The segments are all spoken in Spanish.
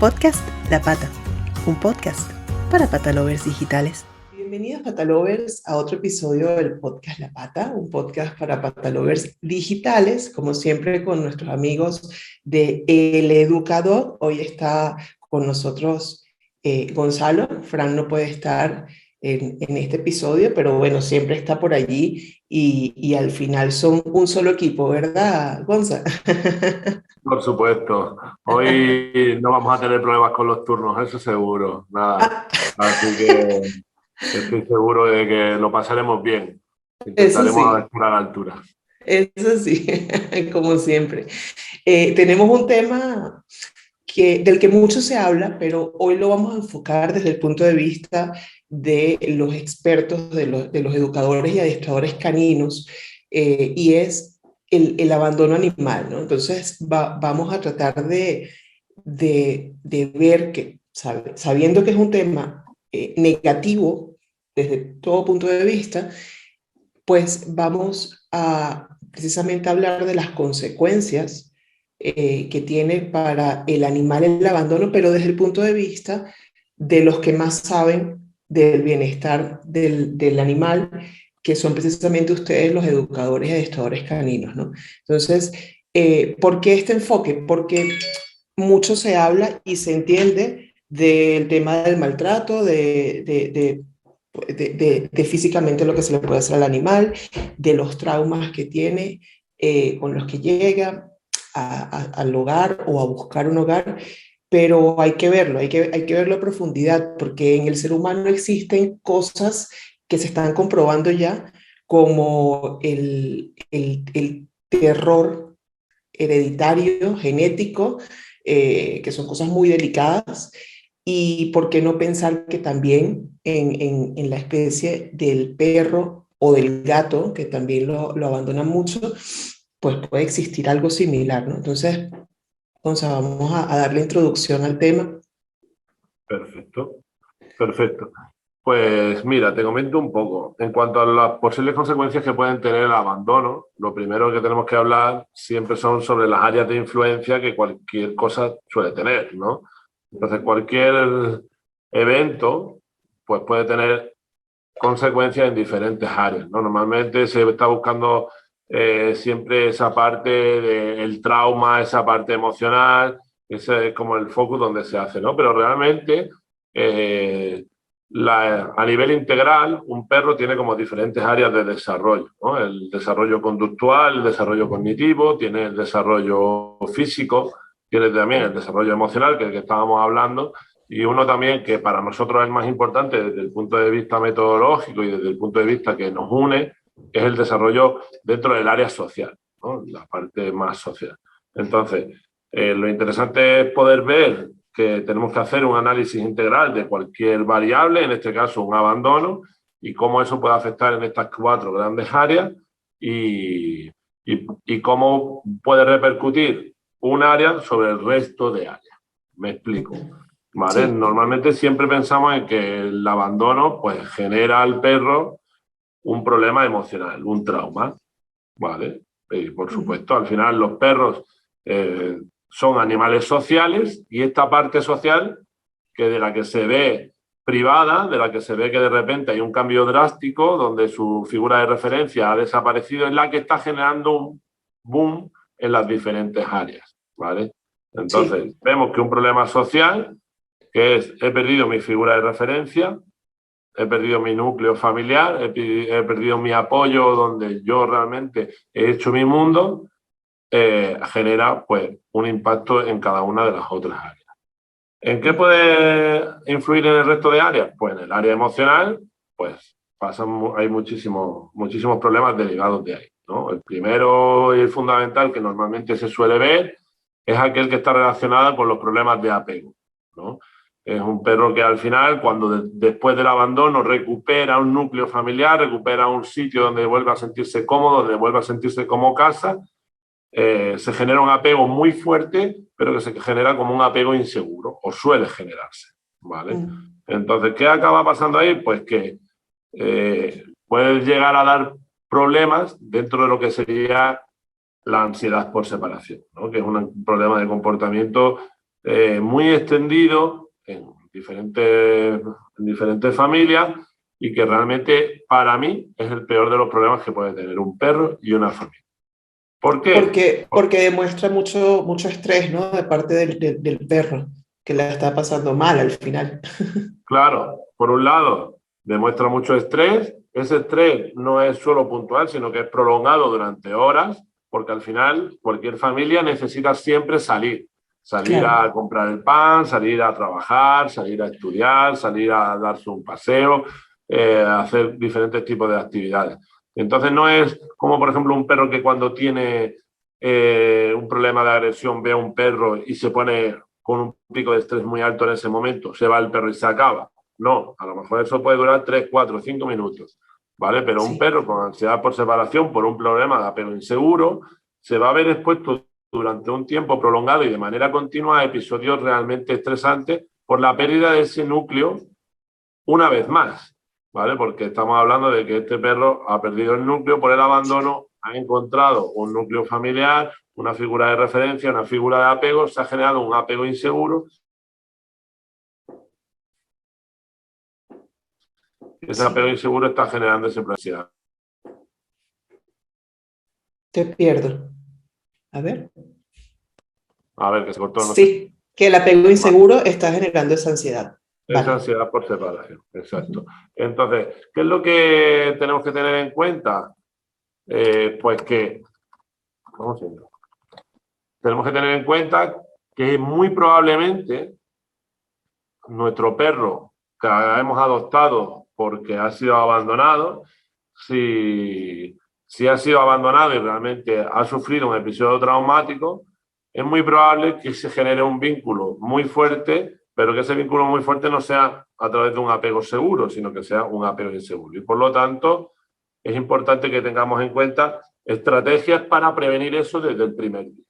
Podcast La Pata, un podcast para patalovers digitales. Bienvenidos patalovers a otro episodio del podcast La Pata, un podcast para patalovers digitales, como siempre con nuestros amigos de El Educador. Hoy está con nosotros Gonzalo. Fran no puede estar en este episodio, pero bueno, siempre está por allí y al final son un solo equipo, ¿verdad, Gonza? Por supuesto. Hoy no vamos a tener problemas con los turnos, eso seguro. Nada. Así que estoy seguro de que lo pasaremos bien. Eso Intentaremos sí. estar a la altura. Eso sí, como siempre. Tenemos un tema del que mucho se habla, pero hoy lo vamos a enfocar desde el punto de vista de los expertos, de los educadores y adiestradores caninos, y es el abandono animal, ¿no? Entonces vamos a tratar de ver que, sabiendo que es un tema negativo desde todo punto de vista, pues vamos a precisamente hablar de las consecuencias que tiene para el animal el abandono, pero desde el punto de vista de los que más saben del bienestar del animal, que son precisamente ustedes los educadores y adestradores caninos, ¿no? Entonces, ¿por qué este enfoque? Porque mucho se habla y se entiende del tema del maltrato, de físicamente lo que se le puede hacer al animal, de los traumas que tiene con los que llega al hogar o a buscar un hogar, pero hay que verlo, hay que verlo a profundidad, porque en el ser humano existen cosas que se están comprobando ya, como el terror hereditario, genético, que son cosas muy delicadas, y por qué no pensar que también en la especie del perro o del gato, que también lo abandonan mucho, pues puede existir algo similar, ¿no? Entonces, vamos a darle introducción al tema. Perfecto, perfecto. Pues mira, te comento un poco. En cuanto a las posibles consecuencias que pueden tener el abandono, lo primero que tenemos que hablar siempre son sobre las áreas de influencia que cualquier cosa suele tener, ¿no? Entonces, cualquier evento pues puede tener consecuencias en diferentes áreas, ¿no? Normalmente se está buscando siempre esa parte del trauma, esa parte emocional, ese es como el foco donde se hace, ¿no? Pero realmente, eh, a nivel integral, un perro tiene como diferentes áreas de desarrollo, ¿no? El desarrollo conductual, el desarrollo cognitivo, tiene el desarrollo físico, tiene también el desarrollo emocional, que es el que estábamos hablando, y uno también que para nosotros es más importante desde el punto de vista metodológico y desde el punto de vista que nos une, es el desarrollo dentro del área social, ¿no? La parte más social. Entonces, lo interesante es poder ver que tenemos que hacer un análisis integral de cualquier variable, en este caso un abandono, y cómo eso puede afectar en estas cuatro grandes áreas y cómo puede repercutir un área sobre el resto de áreas. Me explico. ¿Vale? Sí. Normalmente siempre pensamos en que el abandono pues, genera al perro un problema emocional, un trauma. ¿Vale? Y por supuesto, al final los perros son animales sociales y esta parte social que de la que se ve privada, de la que se ve que de repente hay un cambio drástico donde su figura de referencia ha desaparecido, es la que está generando un boom en las diferentes áreas. ¿Vale? Sí, Entonces, vemos que un problema social que es, he perdido mi figura de referencia, he perdido mi núcleo familiar, he perdido mi apoyo donde yo realmente he hecho mi mundo, genera pues un impacto en cada una de las otras áreas. ¿En qué puede influir en el resto de áreas? Pues en el área emocional, pues hay muchísimos problemas derivados de ahí, ¿no? El primero y el fundamental que normalmente se suele ver es aquel que está relacionado con los problemas de apego, ¿no? Es un perro que al final, cuando después del abandono recupera un núcleo familiar, recupera un sitio donde vuelve a sentirse cómodo, donde vuelve a sentirse como casa, se genera un apego muy fuerte, pero que se genera como un apego inseguro, o suele generarse, ¿vale? Entonces, ¿qué acaba pasando ahí? Pues que puede llegar a dar problemas dentro de lo que sería la ansiedad por separación, ¿no? Que es un problema de comportamiento muy extendido en diferentes familias y que realmente para mí es el peor de los problemas que puede tener un perro y una familia. ¿Por qué? Porque demuestra mucho estrés, ¿no? De parte del perro, que la está pasando mal al final. Claro, por un lado, demuestra mucho estrés. Ese estrés no es solo puntual, sino que es prolongado durante horas, porque al final cualquier familia necesita siempre salir Claro, a comprar el pan, salir a trabajar, salir a estudiar, salir a darse un paseo, hacer diferentes tipos de actividades. Entonces no es como, por ejemplo, un perro que cuando tiene un problema de agresión ve a un perro y se pone con un pico de estrés muy alto en ese momento, se va el perro y se acaba. No, a lo mejor eso puede durar 3, 4, 5 minutos, ¿vale? Pero un sí. perro con ansiedad por separación, por un problema de apego inseguro, se va a ver expuesto durante un tiempo prolongado y de manera continua a episodios realmente estresantes por la pérdida de ese núcleo una vez más, ¿vale? Porque estamos hablando de que este perro ha perdido el núcleo por el abandono, ha encontrado un núcleo familiar, una figura de referencia, una figura de apego, se ha generado un apego inseguro. Ese apego Sí, inseguro está generando esa ansiedad. te pierdo. A ver. A ver, que se cortó, no sé. Sí, que el apego inseguro está generando esa ansiedad. Esa Vale. ansiedad por separación, exacto. Ujú. Entonces, ¿qué es lo que tenemos que tener en cuenta? Pues que, vamos a ver, tenemos que tener en cuenta que muy probablemente nuestro perro que hemos adoptado porque ha sido abandonado, si ha sido abandonado y realmente ha sufrido un episodio traumático, es muy probable que se genere un vínculo muy fuerte, pero que ese vínculo muy fuerte no sea a través de un apego seguro, sino que sea un apego inseguro. Y por lo tanto, es importante que tengamos en cuenta estrategias para prevenir eso desde el primer día.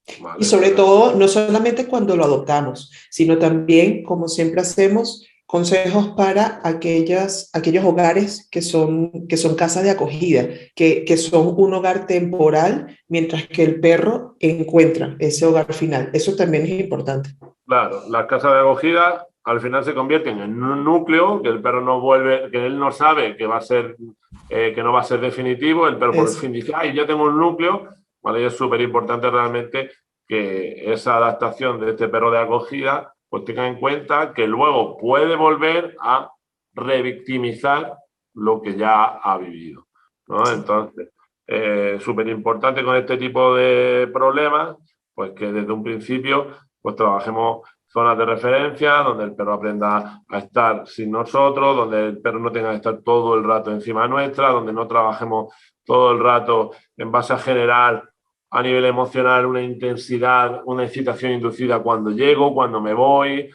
Y ¿Vale? sobre todo, no solamente cuando lo adoptamos, sino también, como siempre hacemos, consejos para aquellos hogares que son casas de acogida, que son un hogar temporal, mientras que el perro encuentra ese hogar final. Eso también es importante. Claro, las casas de acogida al final se convierten en un núcleo que el perro no vuelve, que él no sabe que va a ser, que no va a ser definitivo. El perro por Eso. fin dice, ay, ya tengo un núcleo. Vale, y es súper importante realmente que esa adaptación de este perro de acogida, pues tenga en cuenta que luego puede volver a revictimizar lo que ya ha vivido, ¿no? Sí. Entonces, súper importante con este tipo de problemas, pues que desde un principio pues trabajemos zonas de referencia donde el perro aprenda a estar sin nosotros, donde el perro no tenga que estar todo el rato encima nuestra, donde no trabajemos todo el rato en base a generar a nivel emocional una intensidad, una excitación inducida cuando llego, cuando me voy.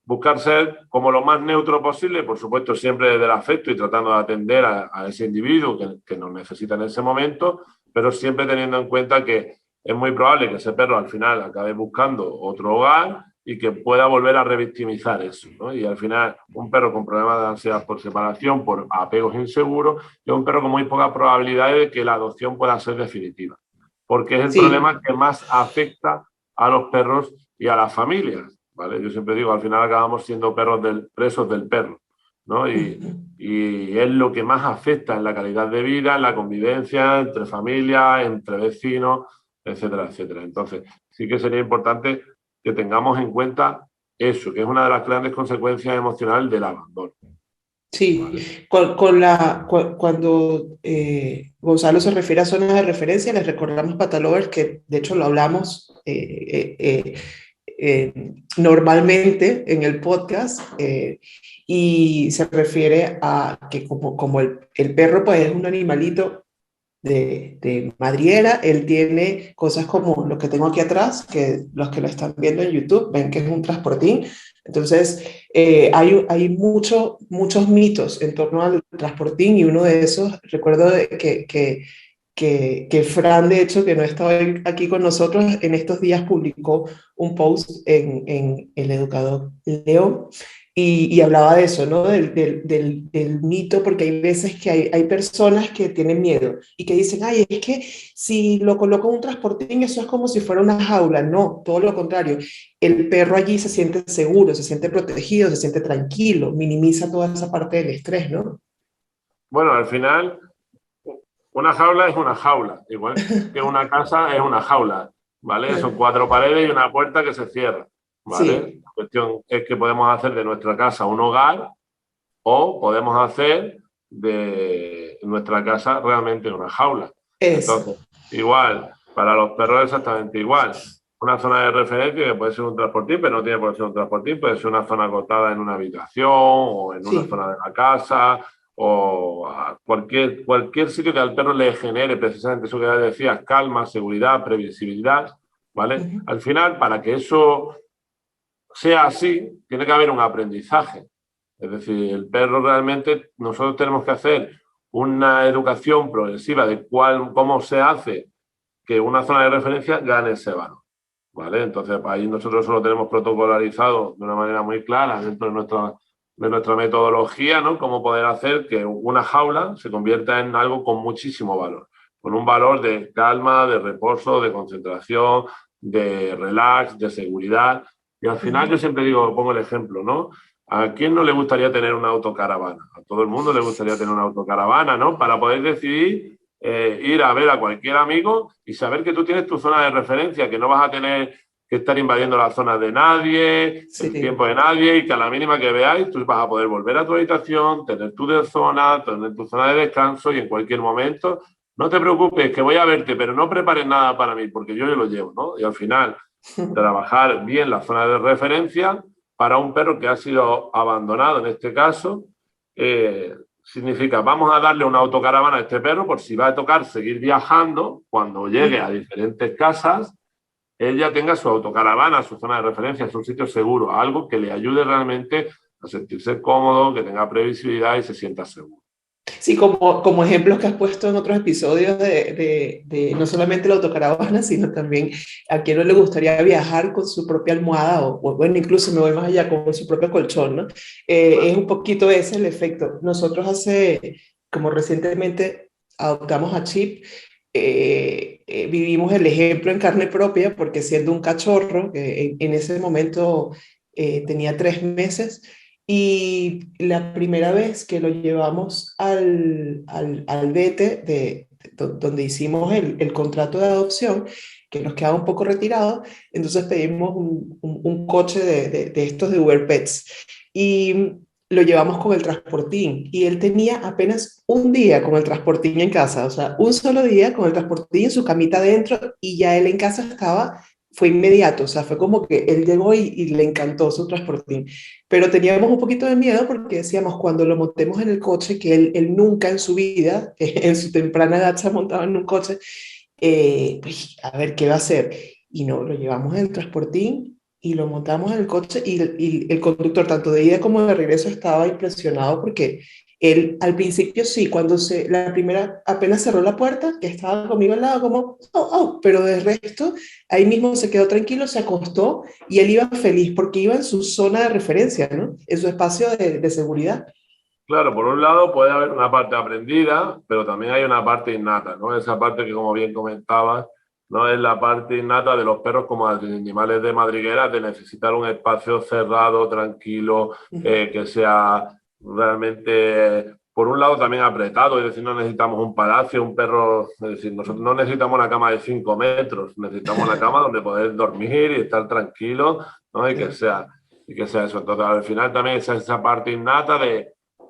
Buscar ser como lo más neutro posible, por supuesto siempre desde el afecto y tratando de atender a ese individuo que nos necesita en ese momento, pero siempre teniendo en cuenta que es muy probable que ese perro al final acabe buscando otro hogar y que pueda volver a revictimizar eso, ¿no? Y al final un perro con problemas de ansiedad por separación, por apegos inseguros, es un perro con muy pocas probabilidades de que la adopción pueda ser definitiva, porque es el Sí. problema que más afecta a los perros y a las familias, ¿vale? Yo siempre digo, al final acabamos siendo presos del perro, ¿no? Y es lo que más afecta en la calidad de vida, en la convivencia entre familias, entre vecinos, etcétera, etcétera. Entonces, sí que sería importante que tengamos en cuenta eso, que es una de las grandes consecuencias emocionales del abandono. Sí, ¿Vale? cuando Gonzalo se refiere a zonas de referencia, les recordamos Patalovers que de hecho lo hablamos normalmente en el podcast y se refiere a que como el perro pues es un animalito de madriera, él tiene cosas como lo que tengo aquí atrás, que los que lo están viendo en YouTube ven que es un transportín. Entonces, hay muchos mitos en torno al transportín y uno de esos, recuerdo que Fran, de hecho, que no estaba aquí con nosotros, en estos días publicó un post en El Educador León y hablaba de eso, ¿no? Del mito, porque hay veces que hay personas que tienen miedo y que dicen, ay, es que si lo coloco en un transportín, eso es como si fuera una jaula. No, todo lo contrario. El perro allí se siente seguro, se siente protegido, se siente tranquilo, minimiza toda esa parte del estrés, ¿no? Bueno, al final, una jaula es una jaula, igual que una casa es una jaula, ¿vale? Son cuatro paredes y una puerta que se cierra, ¿vale? Sí, La cuestión es que podemos hacer de nuestra casa un hogar o podemos hacer de nuestra casa realmente una jaula. eso. Entonces, igual, para los perros exactamente igual. Una zona de referencia que puede ser un transportín, pero no tiene por qué ser un transportín, puede ser una zona acotada en una habitación o en una Sí. zona de la casa o a cualquier sitio que al perro le genere precisamente eso que ya decías, calma, seguridad, previsibilidad, ¿vale? Ujú. Al final, para que eso sea así, tiene que haber un aprendizaje. Es decir, el perro realmente, nosotros tenemos que hacer una educación progresiva de cómo se hace que una zona de referencia gane ese valor. ¿Vale? Entonces, ahí nosotros eso lo tenemos protocolarizado de una manera muy clara dentro de nuestra metodología, ¿no? Cómo poder hacer que una jaula se convierta en algo con muchísimo valor, con un valor de calma, de reposo, de concentración, de relax, de seguridad. Y al final yo Ujú. siempre digo, pongo el ejemplo, ¿no? ¿A quién no le gustaría tener una autocaravana? A todo el mundo le gustaría tener una autocaravana, ¿no? Para poder decidir ir a ver a cualquier amigo y saber que tú tienes tu zona de referencia, que no vas a tener que estar invadiendo la zona de nadie, el Sí. tiempo de nadie, y que a la mínima que veáis, tú vas a poder volver a tu habitación, tener tu zona, tener tu zona de descanso y en cualquier momento. No te preocupes, que voy a verte, pero no prepares nada para mí, porque yo lo llevo, ¿no? Y al final, trabajar bien la zona de referencia para un perro que ha sido abandonado, en este caso, significa, vamos a darle una autocaravana a este perro por si va a tocar seguir viajando, cuando llegue a Ujú. diferentes casas, él ya tenga su autocaravana, su zona de referencia, su sitio seguro, algo que le ayude realmente a sentirse cómodo, que tenga previsibilidad y se sienta seguro. Sí, como ejemplos que has puesto en otros episodios de no solamente la autocaravana, sino también a quien no le gustaría viajar con su propia almohada o bueno, incluso me voy más allá con su propio colchón, ¿no? Es un poquito ese el efecto. Nosotros como recientemente adoptamos a Chip, vivimos el ejemplo en carne propia porque siendo un cachorro, que en ese momento tenía 3 meses, y la primera vez que lo llevamos al vete donde hicimos el contrato de adopción, que nos quedaba un poco retirado, entonces pedimos un coche de estos de Uber Pets y lo llevamos con el transportín y él tenía apenas un día con el transportín en casa, o sea, un solo día con el transportín en su camita adentro y ya él en casa fue inmediato, o sea, fue como que él llegó y le encantó su transportín. Pero teníamos un poquito de miedo porque decíamos, cuando lo montemos en el coche, que él nunca en su vida, en su temprana edad, se ha montado en un coche, pues a ver qué va a hacer. Y no, lo llevamos en el transportín y lo montamos en el coche y el conductor, tanto de ida como de regreso, estaba impresionado porque él al principio sí, la primera apenas cerró la puerta, que estaba conmigo al lado como, pero de resto, ahí mismo se quedó tranquilo, se acostó y él iba feliz porque iba en su zona de referencia, ¿no? En su espacio de seguridad. Claro, por un lado puede haber una parte aprendida, pero también hay una parte innata, ¿no? Esa parte que, como bien comentabas, no es la parte innata de los perros como animales de madriguera, de necesitar un espacio cerrado, tranquilo, Ujú. que sea realmente, por un lado, también apretado, es decir, no necesitamos un palacio, un perro, es decir, nosotros no necesitamos una cama de 5 metros, necesitamos una cama donde poder dormir y estar tranquilo, ¿no? Y que sea eso. Entonces, al final también esa parte innata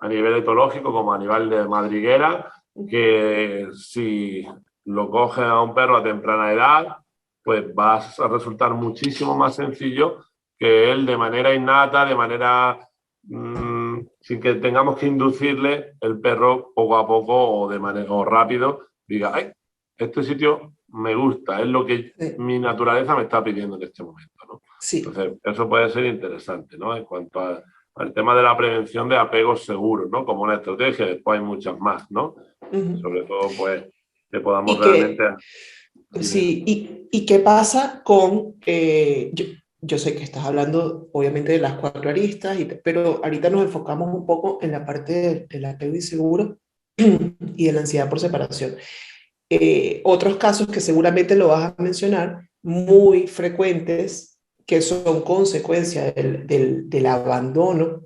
a nivel etológico como a nivel de madriguera, que si lo coges a un perro a temprana edad, pues va a resultar muchísimo más sencillo que él de manera innata, de manera sin que tengamos que inducirle, el perro poco a poco o de manera o rápido diga, ay, este sitio me gusta, es lo que Sí, mi naturaleza me está pidiendo en este momento, ¿no? sí. Entonces, eso puede ser interesante, ¿no? En cuanto al tema de la prevención de apegos seguros, ¿no? Como una estrategia, después hay muchas más, ¿no? Ujú. Sobre todo, pues, que podamos Y realmente... que, Dime. sí, ¿y qué pasa con, yo sé que estás hablando obviamente de las cuatro aristas, pero ahorita nos enfocamos un poco en la parte del apego inseguro y de la ansiedad por separación. Otros casos que seguramente lo vas a mencionar, muy frecuentes, que son consecuencia del abandono,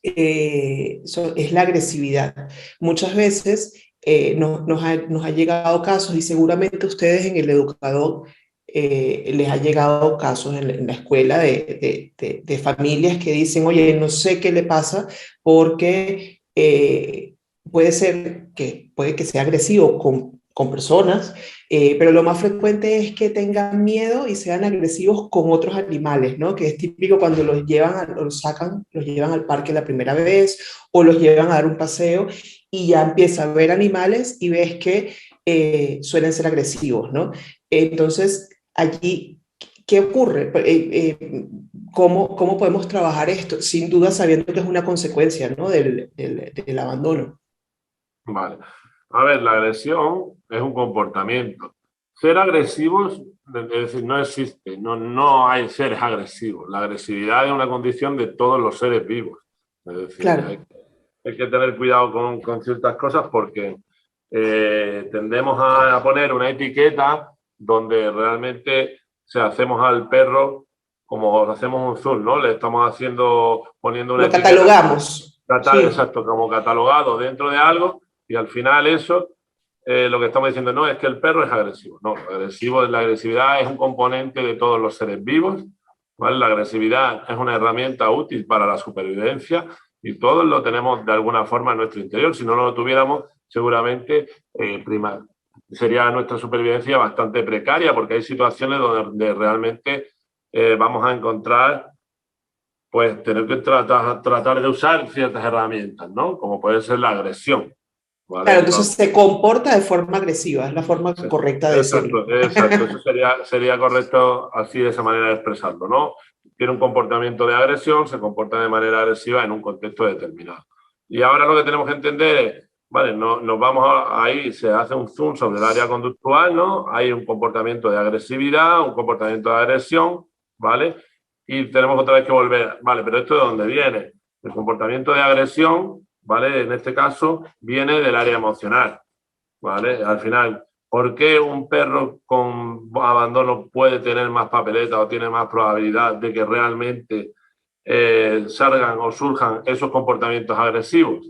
es la agresividad. Muchas veces nos ha llegado casos, y seguramente ustedes en el educador les ha llegado casos en la escuela de familias que dicen, oye, no sé qué le pasa porque puede que sea agresivo con personas, pero lo más frecuente es que tengan miedo y sean agresivos con otros animales, ¿no? Que es típico cuando los llevan, los sacan, los llevan al parque la primera vez o los llevan a dar un paseo y ya empieza a ver animales y ves que suelen ser agresivos, ¿no? Entonces, allí, ¿qué ocurre? ¿Cómo podemos trabajar esto? Sin duda sabiendo que es una consecuencia, ¿no? Del abandono. Vale. A ver, la agresión es un comportamiento. Ser agresivos, es decir, no existe, no hay seres agresivos. La agresividad es una condición de todos los seres vivos. Es decir, Claro, hay que tener cuidado con ciertas cosas porque tendemos a poner una etiqueta donde realmente se hacemos al perro como hacemos un zoom, ¿no? Le estamos poniendo una lo etiqueta catalogamos, sí. exacto, como catalogado dentro de algo y al final eso, lo que estamos diciendo no es que el perro es agresivo, no, la agresividad es un componente de todos los seres vivos, ¿vale? La agresividad es una herramienta útil para la supervivencia y todos lo tenemos de alguna forma en nuestro interior, si no lo tuviéramos seguramente sería nuestra supervivencia bastante precaria porque hay situaciones donde realmente vamos a encontrar pues tener que tratar de usar ciertas herramientas, ¿no? Como puede ser la agresión, ¿vale? Claro, entonces Entonces, se comporta de forma agresiva, es la forma sí, correcta de decirlo. exacto, eso sería correcto así de esa manera de expresarlo, ¿no? Tiene un comportamiento de agresión, se comporta de manera agresiva en un contexto determinado. Y ahora lo que tenemos que entender es, vale, nos vamos ahí, se hace un zoom sobre el área conductual, ¿no? Hay un comportamiento de agresividad, un comportamiento de agresión, ¿vale? Y tenemos otra vez que volver, vale, pero ¿esto de dónde viene? El comportamiento de agresión, ¿vale? En este caso, viene del área emocional, ¿vale? Al final, ¿por qué un perro con abandono puede tener más papeleta o tiene más probabilidad de que realmente salgan o surjan esos comportamientos agresivos?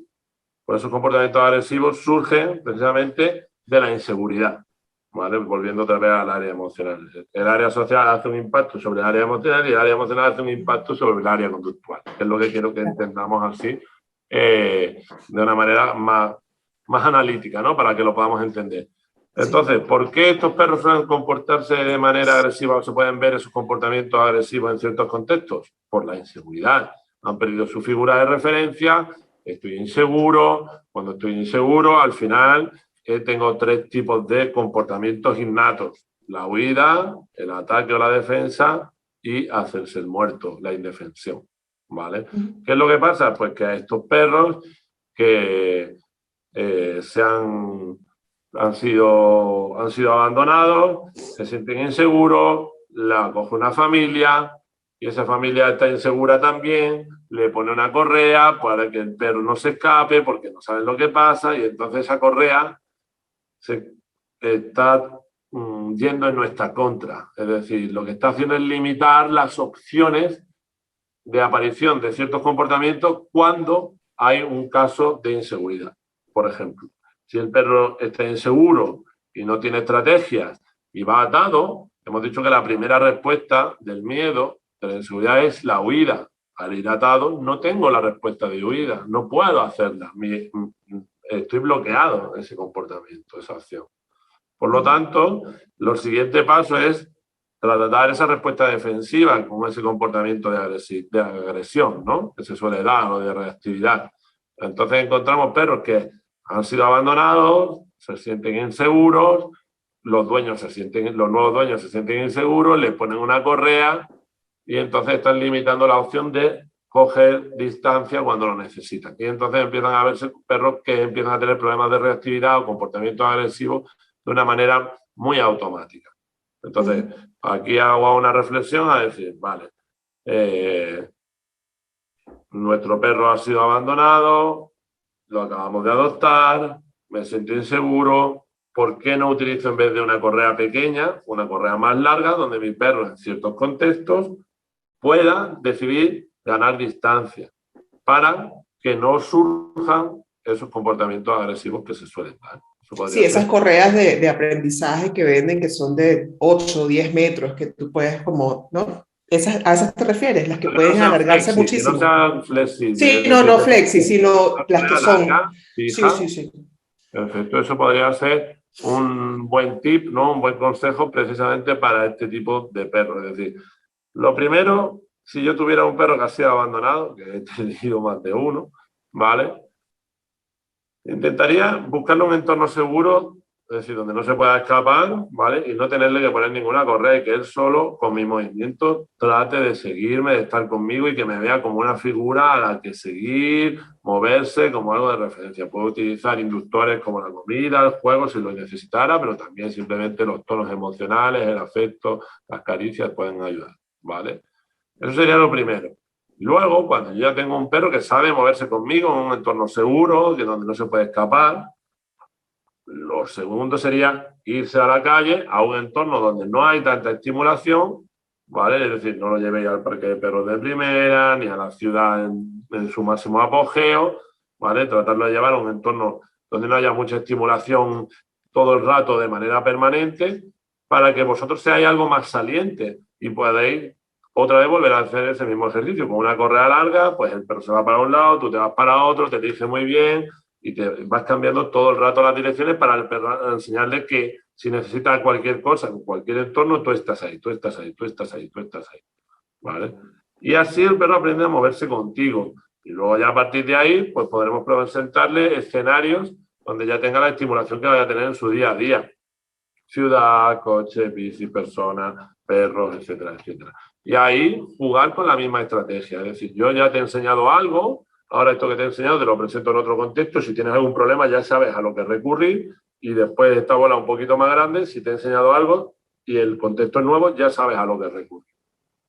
Pues esos comportamientos agresivos surgen precisamente de la inseguridad, ¿vale? Volviendo otra vez al área emocional. El área social hace un impacto sobre el área emocional y el área emocional hace un impacto sobre el área conductual, que es lo que quiero que entendamos así, de una manera más analítica, ¿no? Para que lo podamos entender. Sí. Entonces, ¿por qué estos perros suelen comportarse de manera agresiva o se pueden ver esos comportamientos agresivos en ciertos contextos? Por la inseguridad. Han perdido su figura de referencia, estoy inseguro, cuando estoy inseguro, al final tengo tres tipos de comportamientos innatos. La huida, el ataque o la defensa y hacerse el muerto, la indefensión, ¿vale? ¿Qué es lo que pasa? Pues que a estos perros que han sido abandonados, se sienten inseguros, la coge una familia y esa familia está insegura también, le pone una correa para que el perro no se escape porque no saben lo que pasa y entonces esa correa se está yendo en nuestra contra. Es decir, lo que está haciendo es limitar las opciones de aparición de ciertos comportamientos cuando hay un caso de inseguridad. Por ejemplo, si el perro está inseguro y no tiene estrategias y va atado, hemos dicho que la primera respuesta del miedo, de la inseguridad, es la huida. Al ir atado no tengo la respuesta de huida, no puedo hacerla. Estoy bloqueado en ese comportamiento, esa acción. Por lo tanto, el siguiente paso es tratar esa respuesta defensiva con ese comportamiento de agresión, ¿no? Que se suele dar o de reactividad. Entonces encontramos perros que han sido abandonados, se sienten inseguros, los nuevos dueños se sienten inseguros, les ponen una correa y entonces están limitando la opción de coger distancia cuando lo necesitan. Y entonces empiezan a verse perros que empiezan a tener problemas de reactividad o comportamientos agresivos de una manera muy automática. Entonces, aquí hago una reflexión a decir, vale, nuestro perro ha sido abandonado, lo acabamos de adoptar, me siento inseguro. ¿Por qué no utilizo en vez de una correa pequeña, una correa más larga, donde mi perro en ciertos contextos pueda decidir ganar distancia para que no surjan esos comportamientos agresivos que se suelen dar? Eso Sí, podría esas ser. correas de aprendizaje que venden que son de 8 o 10 metros, que tú puedes como, ¿no? ¿A esas te refieres? Las que Que no pueden sean alargarse flexi, que no muchísimo. sean flexibles, Sí, es no, decir, no flexi, sino una las que correa son. larga, Sí, fija. sí, sí. Perfecto, eso podría ser un buen tip, ¿no? Un buen consejo precisamente para este tipo de perros. Es decir, lo primero, si yo tuviera un perro que ha sido abandonado, que he tenido más de uno, ¿vale? Intentaría buscarle un entorno seguro, es decir, donde no se pueda escapar, ¿vale? Y no tenerle que poner ninguna correa y que él solo, con mis movimientos, trate de seguirme, de estar conmigo y que me vea como una figura a la que seguir, moverse como algo de referencia. Puedo utilizar inductores como la comida, el juego, si lo necesitara, pero también simplemente los tonos emocionales, el afecto, las caricias pueden ayudar, ¿vale? Eso sería lo primero. Luego, cuando yo ya tengo un perro que sabe moverse conmigo en un entorno seguro, que donde no se puede escapar, lo segundo sería irse a la calle, a un entorno donde no hay tanta estimulación, ¿vale? Es decir, no lo llevéis al parque de perros de primera, ni a la ciudad en su máximo apogeo, ¿vale? Tratarlo de llevar a un entorno donde no haya mucha estimulación todo el rato de manera permanente, para que vosotros seáis algo más saliente y podáis otra vez volver a hacer ese mismo ejercicio. Con una correa larga, pues el perro se va para un lado, tú te vas para otro, te dirige muy bien, y te vas cambiando todo el rato las direcciones para el perro, enseñarle que si necesita cualquier cosa, en cualquier entorno, tú estás ahí, tú estás ahí, tú estás ahí, tú estás ahí, ¿vale? Y así el perro aprende a moverse contigo. Y luego ya a partir de ahí, pues podremos presentarle escenarios donde ya tenga la estimulación que vaya a tener en su día a día. Ciudad, coche, bici, personas, perros, etcétera, etcétera. Y ahí jugar con la misma estrategia. Es decir, yo ya te he enseñado algo, ahora esto que te he enseñado te lo presento en otro contexto. Si tienes algún problema ya sabes a lo que recurrir y después de esta bola un poquito más grande, si te he enseñado algo y el contexto es nuevo, ya sabes a lo que recurrir.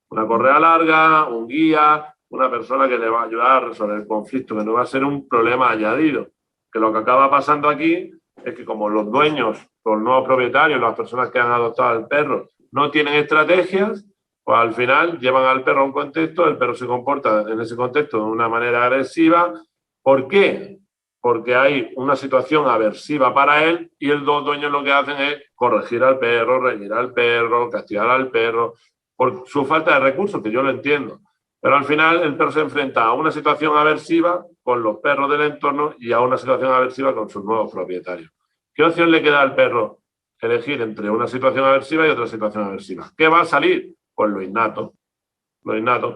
Una correa larga, un guía, una persona que le va a ayudar a resolver el conflicto, que no va a ser un problema añadido. Que lo que acaba pasando aquí es que como los dueños, los nuevos propietarios, las personas que han adoptado al perro, no tienen estrategias, pues al final llevan al perro a un contexto, el perro se comporta en ese contexto de una manera agresiva. ¿Por qué? Porque hay una situación aversiva para él y los dueños lo que hacen es corregir al perro, reñir al perro, castigar al perro, por su falta de recursos, que yo lo entiendo. Pero al final el perro se enfrenta a una situación aversiva con los perros del entorno y a una situación aversiva con sus nuevos propietarios. ¿Qué opción le queda al perro? Elegir entre una situación aversiva y otra situación aversiva. ¿Qué va a salir? Pues lo innato,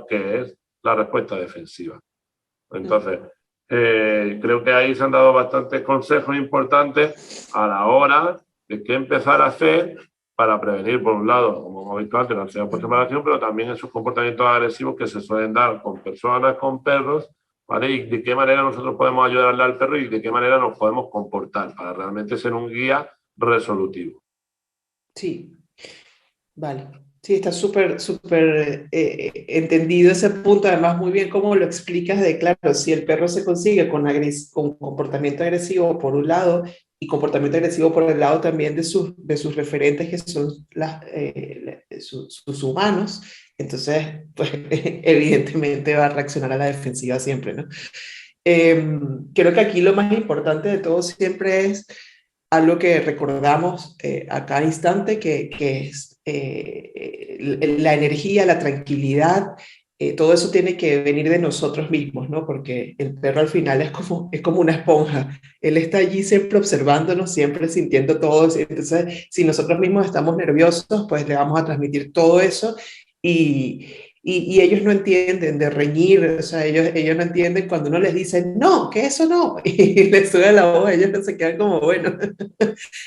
que es la respuesta defensiva. Entonces, creo que ahí se han dado bastantes consejos importantes a la hora de qué empezar a hacer para prevenir, por un lado, como hemos visto antes, la ansiedad por separación, pero también esos comportamientos agresivos que se suelen dar con personas, con perros, ¿vale? Y de qué manera nosotros podemos ayudarle al perro y de qué manera nos podemos comportar para realmente ser un guía resolutivo. Sí, vale. Sí, está súper, súper entendido ese punto. Además, muy bien cómo lo explicas de, claro, si el perro se consigue con comportamiento agresivo por un lado y comportamiento agresivo por el lado también de sus referentes, que son sus humanos, entonces, pues, evidentemente va a reaccionar a la defensiva siempre, ¿no? Creo que aquí lo más importante de todo siempre es algo que recordamos a cada instante, que es la energía, la tranquilidad, todo eso tiene que venir de nosotros mismos, ¿no? Porque el perro al final es como una esponja. Él está allí siempre observándonos, siempre sintiendo todo. Entonces, si nosotros mismos estamos nerviosos, pues le vamos a transmitir todo eso y, y ellos no entienden de reñir, o sea, ellos no entienden cuando uno les dice, no, que eso no, y les sube la voz, ellos se quedan como, bueno,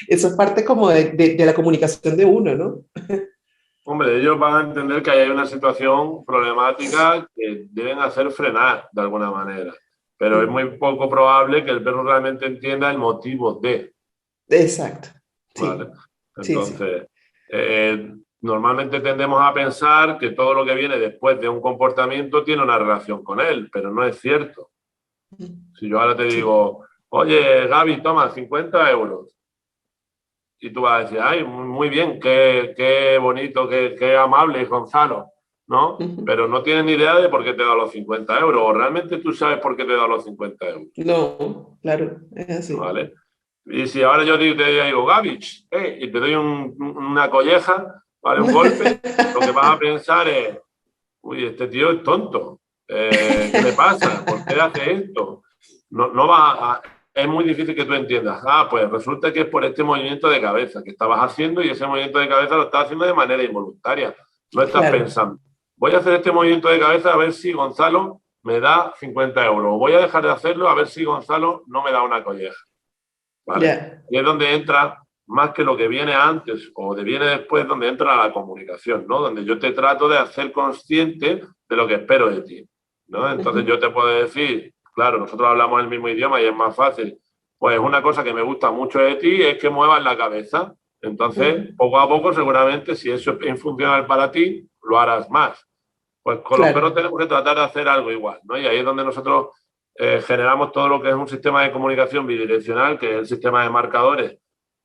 eso es parte como de la comunicación de uno, ¿no? Hombre, ellos van a entender que hay una situación problemática que deben hacer frenar de alguna manera, pero es muy poco probable que el perro realmente entienda el motivo de, Exacto, ¿vale? sí, sí, sí. Entonces, Normalmente tendemos a pensar que todo lo que viene después de un comportamiento tiene una relación con él, pero no es cierto. Si yo ahora te digo, oye, Gaby, toma 50 euros, y tú vas a decir, ay, muy bien, qué bonito, qué amable, Gonzalo, ¿no? Pero no tienes ni idea de por qué te he dado los 50 euros, o realmente tú sabes por qué te he dado los 50 euros. No, claro, es así. ¿Vale? Y si ahora yo te digo, Gaby, y te doy una colleja, ¿vale? Un golpe, lo que vas a pensar es, uy, este tío es tonto. ¿Qué le pasa? ¿Por qué hace esto? No va a, es muy difícil que tú entiendas. Ah, pues resulta que es por este movimiento de cabeza que estabas haciendo y ese movimiento de cabeza lo estás haciendo de manera involuntaria. No estás pensando, voy a hacer este movimiento de cabeza a ver si Gonzalo me da 50 euros. Voy a dejar de hacerlo a ver si Gonzalo no me da una colleja. ¿Vale? Y es donde entra, más que lo que viene antes o de viene después, donde entra la comunicación, ¿no? Donde yo te trato de hacer consciente de lo que espero de ti, ¿no? Entonces yo te puedo decir, claro, nosotros hablamos el mismo idioma y es más fácil. Pues una cosa que me gusta mucho de ti es que muevas la cabeza. Entonces, poco a poco, seguramente, si eso es funcional para ti, lo harás más. Pues con los perros tenemos que tratar de hacer algo igual, ¿no? Y ahí es donde nosotros generamos todo lo que es un sistema de comunicación bidireccional, que es el sistema de marcadores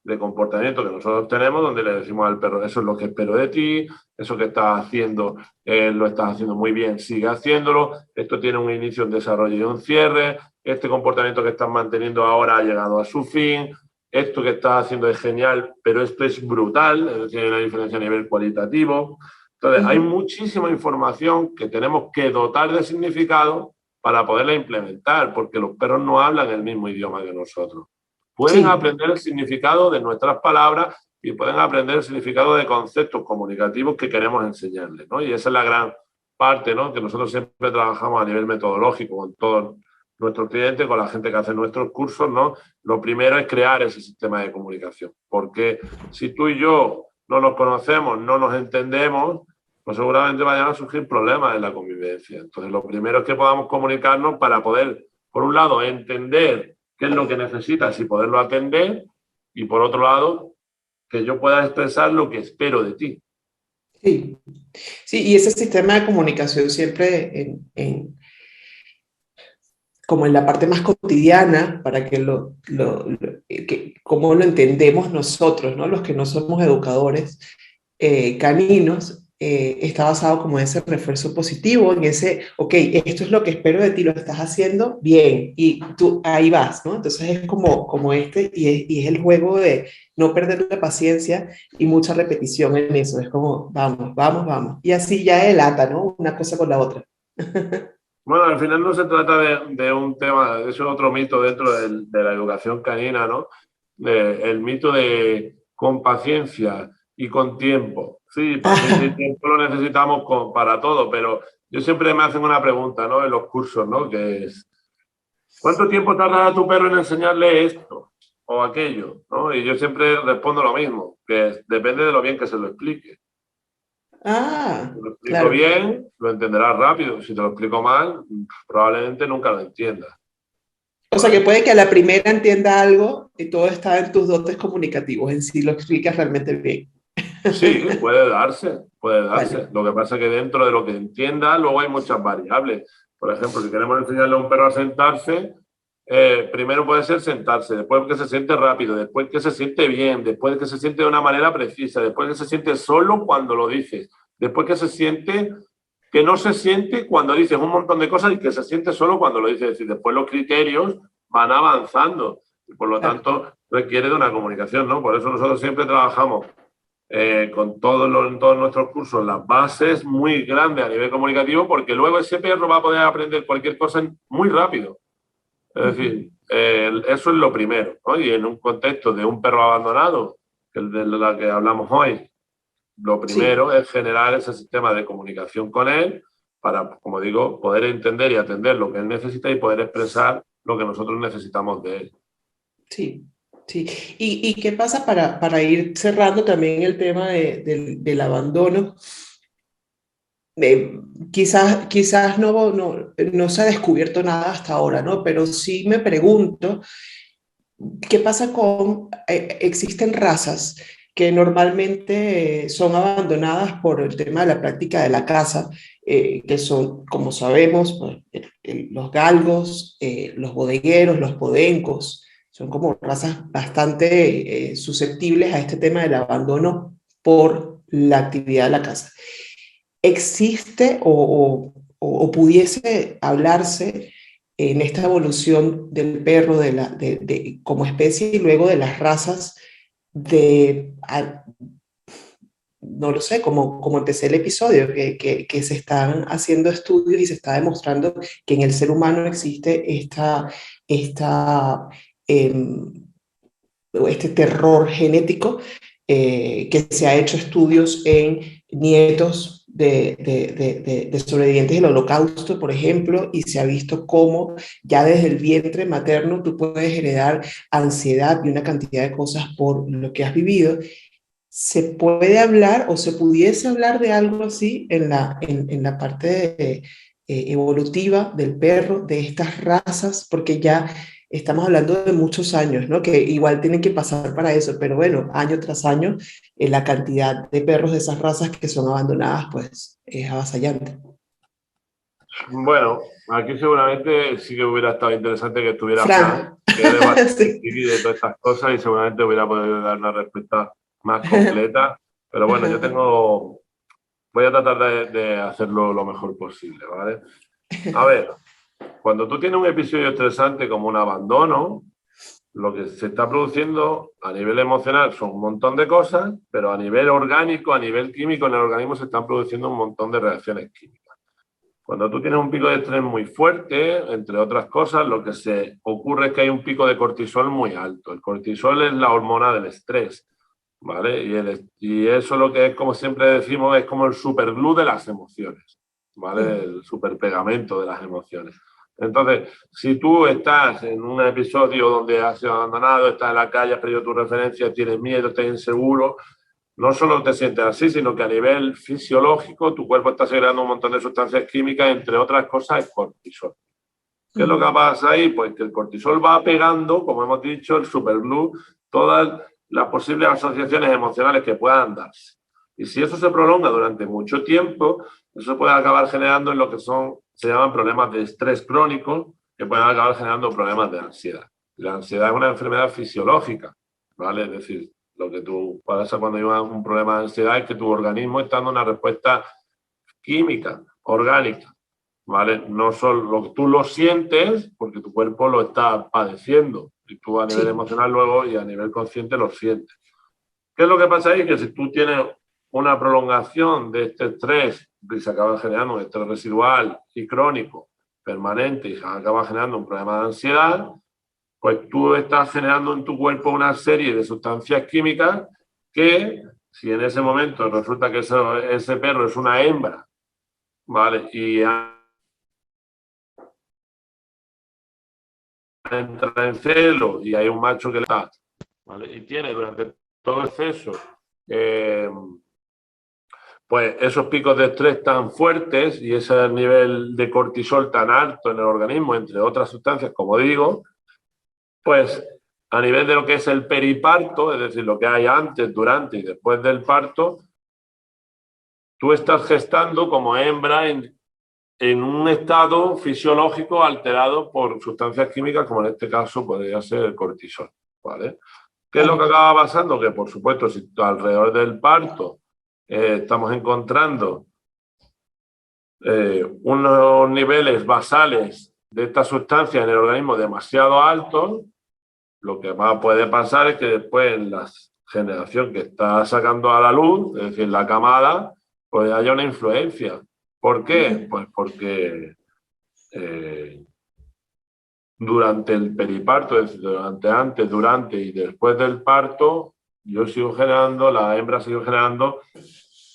de comportamiento que nosotros tenemos, donde le decimos al perro, eso es lo que espero de ti, eso que estás haciendo, lo estás haciendo muy bien, sigue haciéndolo, esto tiene un inicio, un desarrollo y un cierre, este comportamiento que estás manteniendo ahora ha llegado a su fin, esto que estás haciendo es genial, pero esto es brutal, es decir, hay una diferencia a nivel cualitativo. Entonces, hay muchísima información que tenemos que dotar de significado para poderla implementar, porque los perros no hablan el mismo idioma que nosotros. Pueden aprender el significado de nuestras palabras y pueden aprender el significado de conceptos comunicativos que queremos enseñarles, ¿no? Y esa es la gran parte, ¿no? Que nosotros siempre trabajamos a nivel metodológico con todos nuestros clientes, con la gente que hace nuestros cursos, ¿no? Lo primero es crear ese sistema de comunicación, porque si tú y yo no nos conocemos, no nos entendemos, pues seguramente vayan a surgir problemas en la convivencia. Entonces, lo primero es que podamos comunicarnos para poder, por un lado, entender qué es lo que necesitas y poderlo atender, y por otro lado, que yo pueda expresar lo que espero de ti. Sí, sí, y ese sistema de comunicación siempre como en la parte más cotidiana, para que cómo lo entendemos nosotros, ¿no? Los que no somos educadores caninos, está basado como en ese refuerzo positivo, en ese, ok, esto es lo que espero de ti, lo estás haciendo bien, y tú ahí vas, ¿no? Entonces es como y es el juego de no perder la paciencia y mucha repetición en eso, es como, vamos, vamos, vamos, y así ya delata, ¿no? Una cosa con la otra. Bueno, al final no se trata de un tema, eso es otro mito dentro de la educación canina, ¿no? El mito de con paciencia y con tiempo. Sí, paciencia y tiempo lo necesitamos para todo, pero yo siempre me hacen una pregunta, ¿no? En los cursos, ¿no? Que es, ¿cuánto tiempo tarda a tu perro en enseñarle esto o aquello? ¿No? Y yo siempre respondo lo mismo, que depende de lo bien que se lo explique. Si te lo explico bien, lo entenderás rápido. Si te lo explico mal, probablemente nunca lo entiendas. O sea, que puede que a la primera entienda algo y todo está en tus dotes comunicativos, en sí lo explicas realmente bien. Sí, puede darse, puede darse. Vale. Lo que pasa es que dentro de lo que entienda, luego hay muchas variables. Por ejemplo, si queremos enseñarle a un perro a sentarse, primero puede ser sentarse, después que se siente rápido, después que se siente bien, después que se siente de una manera precisa, después que se siente solo cuando lo dices, después que se siente que no se siente cuando dices un montón de cosas y que se siente solo cuando lo dices. Es decir, después los criterios van avanzando y por lo tanto requiere de una comunicación, ¿no? Por eso nosotros siempre trabajamos con todos nuestros cursos las bases muy grandes a nivel comunicativo, porque luego ese perro va a poder aprender cualquier cosa muy rápido. Es decir, eso es lo primero, ¿no? Y en un contexto de un perro abandonado, que es de la que hablamos hoy, lo primero es generar ese sistema de comunicación con él para, como digo, poder entender y atender lo que él necesita y poder expresar lo que nosotros necesitamos de él. Sí, sí. ¿Y qué pasa para ir cerrando también el tema del abandono? Quizás no se ha descubierto nada hasta ahora, ¿no? Pero sí me pregunto, ¿qué pasa existen razas que normalmente son abandonadas por el tema de la práctica de la caza, que son, como sabemos, pues, los galgos, los bodegueros, los podencos, son como razas bastante susceptibles a este tema del abandono por la actividad de la caza. ¿Existe o pudiese hablarse en esta evolución del perro como especie y luego de las razas no lo sé, como empecé el episodio, que se están haciendo estudios y se está demostrando que en el ser humano existe esta, em, este terror genético, que se ha hecho estudios en nietos de sobrevivientes del Holocausto, por ejemplo, y se ha visto cómo ya desde el vientre materno tú puedes heredar ansiedad y una cantidad de cosas por lo que has vivido. ¿Se puede hablar o se pudiese hablar de algo así en la parte evolutiva del perro, de estas razas? Porque ya estamos hablando de muchos años, ¿no? Que igual tienen que pasar para eso, pero bueno, año tras año, la cantidad de perros de esas razas que son abandonadas, pues es avasallante. Bueno, aquí seguramente sí que hubiera estado interesante que estuviera Fran, Fran, que es de sí. de todas estas cosas y seguramente hubiera podido dar una respuesta más completa. Pero bueno, voy a tratar de hacerlo lo mejor posible, ¿vale? A ver, cuando tú tienes un episodio estresante como un abandono, lo que se está produciendo a nivel emocional son un montón de cosas, pero a nivel orgánico, a nivel químico, en el organismo se están produciendo un montón de reacciones químicas. Cuando tú tienes un pico de estrés muy fuerte, entre otras cosas, lo que se ocurre es que hay un pico de cortisol muy alto. El cortisol es la hormona del estrés, ¿vale? Y eso lo que es, como siempre decimos, es como el superglue de las emociones, ¿vale? El superpegamento de las emociones. Entonces, si tú estás en un episodio donde has sido abandonado, estás en la calle, has perdido tu referencia, tienes miedo, estás inseguro, no solo te sientes así, sino que a nivel fisiológico tu cuerpo está segregando un montón de sustancias químicas, entre otras cosas el cortisol. ¿Qué es lo que pasa ahí? Pues que el cortisol va pegando, como hemos dicho, el superglue, todas las posibles asociaciones emocionales que puedan darse. Y si eso se prolonga durante mucho tiempo, eso puede acabar generando en lo que se llaman problemas de estrés crónico, que pueden acabar generando problemas de ansiedad. La ansiedad es una enfermedad fisiológica, ¿vale? Es decir, lo que tú pasa cuando hay un problema de ansiedad es que tu organismo está dando una respuesta química, orgánica, ¿vale? No solo tú lo sientes porque tu cuerpo lo está padeciendo y tú a nivel Sí. emocional luego y a nivel consciente lo sientes. ¿Qué es lo que pasa ahí? Que si tú tienes una prolongación de este estrés y se acaba generando un estrés residual y crónico permanente y se acaba generando un problema de ansiedad, pues tú estás generando en tu cuerpo una serie de sustancias químicas que, si en ese momento resulta que ese perro es una hembra, ¿vale? Y entra en celo y hay un macho que le da, ¿vale? Y tiene durante todo el exceso pues esos picos de estrés tan fuertes y ese nivel de cortisol tan alto en el organismo, entre otras sustancias, como digo, pues a nivel de lo que es el periparto, es decir, lo que hay antes, durante y después del parto, tú estás gestando como hembra en un estado fisiológico alterado por sustancias químicas, como en este caso podría ser el cortisol, ¿vale? ¿Qué es lo que Claro. acaba pasando? Que, por supuesto, si alrededor del parto estamos encontrando unos niveles basales de estas sustancias en el organismo demasiado altos, lo que más puede pasar es que después en la generación que está sacando a la luz, es decir, la camada, pues haya una influencia. ¿Por qué? Pues porque durante el periparto, es decir, durante antes, durante y después del parto, yo sigo generando, la hembra sigue generando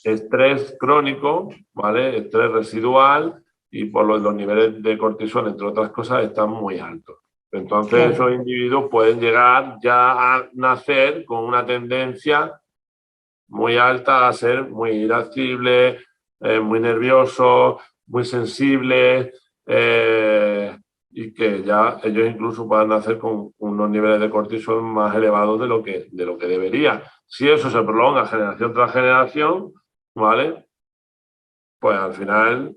estrés crónico, ¿vale? Estrés residual y por los niveles de cortisol, entre otras cosas, están muy altos. Entonces, esos Claro. individuos pueden llegar ya a nacer con una tendencia muy alta a ser muy irascible, muy nervioso, muy sensible, y que ya ellos incluso puedan nacer con unos niveles de cortisol más elevados de lo que debería. Si eso se prolonga generación tras generación, ¿vale? Pues al final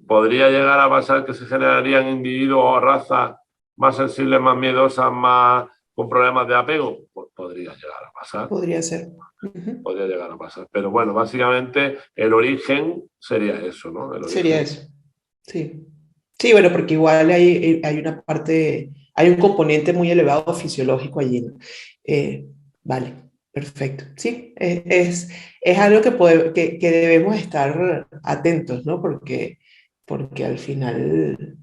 podría llegar a pasar que se generarían individuos o razas más sensibles, más miedosas, más con problemas de apego. Pues podría llegar a pasar. Podría ser. Uh-huh. Podría llegar a pasar. Pero bueno, básicamente el origen sería eso, ¿no? El origen. Sería eso. Sí. Sí, bueno, porque igual hay una parte, hay un componente muy elevado fisiológico allí, ¿no? Vale, perfecto. Sí, es algo que debemos estar atentos, ¿no? Porque al final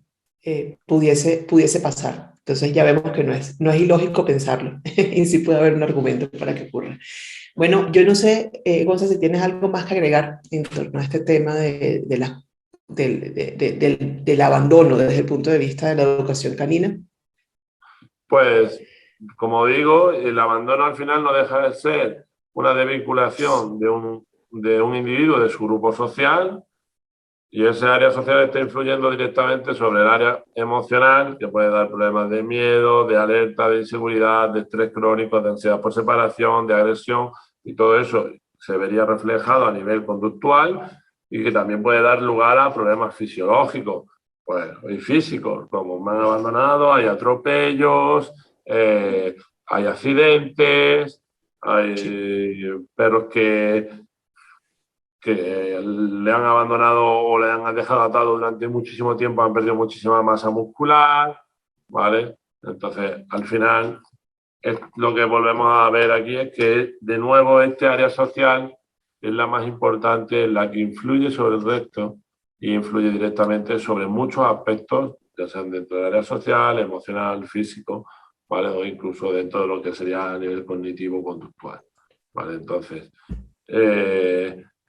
pudiese pasar. Entonces ya vemos que no es ilógico pensarlo y sí puede haber un argumento para que ocurra. Bueno, yo no sé, Gonzalo, si tienes algo más que agregar en torno a este tema del abandono desde el punto de vista de la educación canina. Pues, como digo, el abandono al final no deja de ser una desvinculación de un individuo de su grupo social, y ese área social está influyendo directamente sobre el área emocional, que puede dar problemas de miedo, de alerta, de inseguridad, de estrés crónico, de ansiedad por separación, de agresión, y todo eso se vería reflejado a nivel conductual y que también puede dar lugar a problemas fisiológicos, pues, y físicos, como me han abandonado, hay atropellos, hay accidentes, hay perros que le han abandonado o le han dejado atado durante muchísimo tiempo, han perdido muchísima masa muscular, ¿vale? Entonces, al final, lo que volvemos a ver aquí es que, de nuevo, este área social es la más importante, la que influye sobre el resto y influye directamente sobre muchos aspectos, ya sean dentro del área social, emocional, físico, ¿vale? O incluso dentro de lo que sería a nivel cognitivo-conductual, ¿vale? Entonces,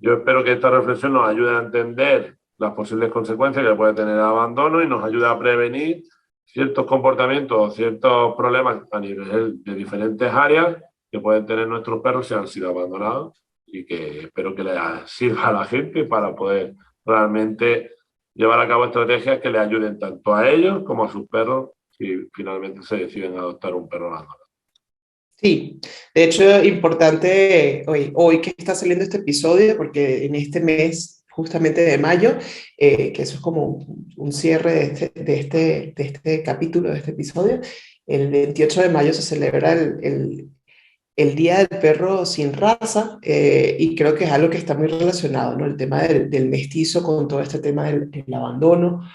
yo espero que esta reflexión nos ayude a entender las posibles consecuencias que puede tener el abandono y nos ayude a prevenir ciertos comportamientos o ciertos problemas a nivel de diferentes áreas que pueden tener nuestros perros si han sido abandonados, y que espero que les sirva a la gente para poder realmente llevar a cabo estrategias que les ayuden tanto a ellos como a sus perros si finalmente se deciden adoptar un perro abandonado. Sí, de hecho, importante hoy que está saliendo este episodio, porque en este mes, justamente de mayo, que eso es como un cierre de este capítulo, de este episodio, el 28 de mayo se celebra el Día del Perro Sin Raza, y creo que es algo que está muy relacionado, ¿no? El tema del mestizo con todo este tema del abandono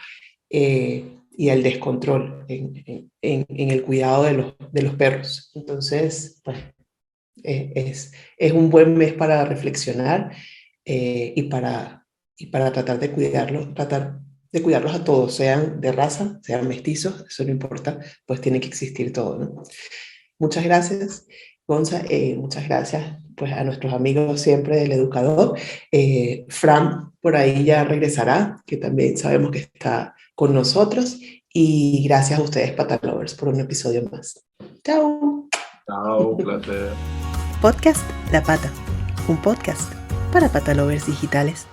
y el descontrol en el cuidado de los perros. Entonces, pues, es un buen mes para reflexionar, y para tratar de cuidarlos a todos, sean de raza, sean mestizos, eso no importa, pues tiene que existir todo, ¿no? Muchas gracias, Gonza, muchas gracias pues a nuestros amigos siempre del educador. Fran por ahí ya regresará, que también sabemos que está con nosotros, y gracias a ustedes, Pata Lovers, por un episodio más. Chao. Chao, un placer. Podcast La Pata, un podcast para patalovers digitales.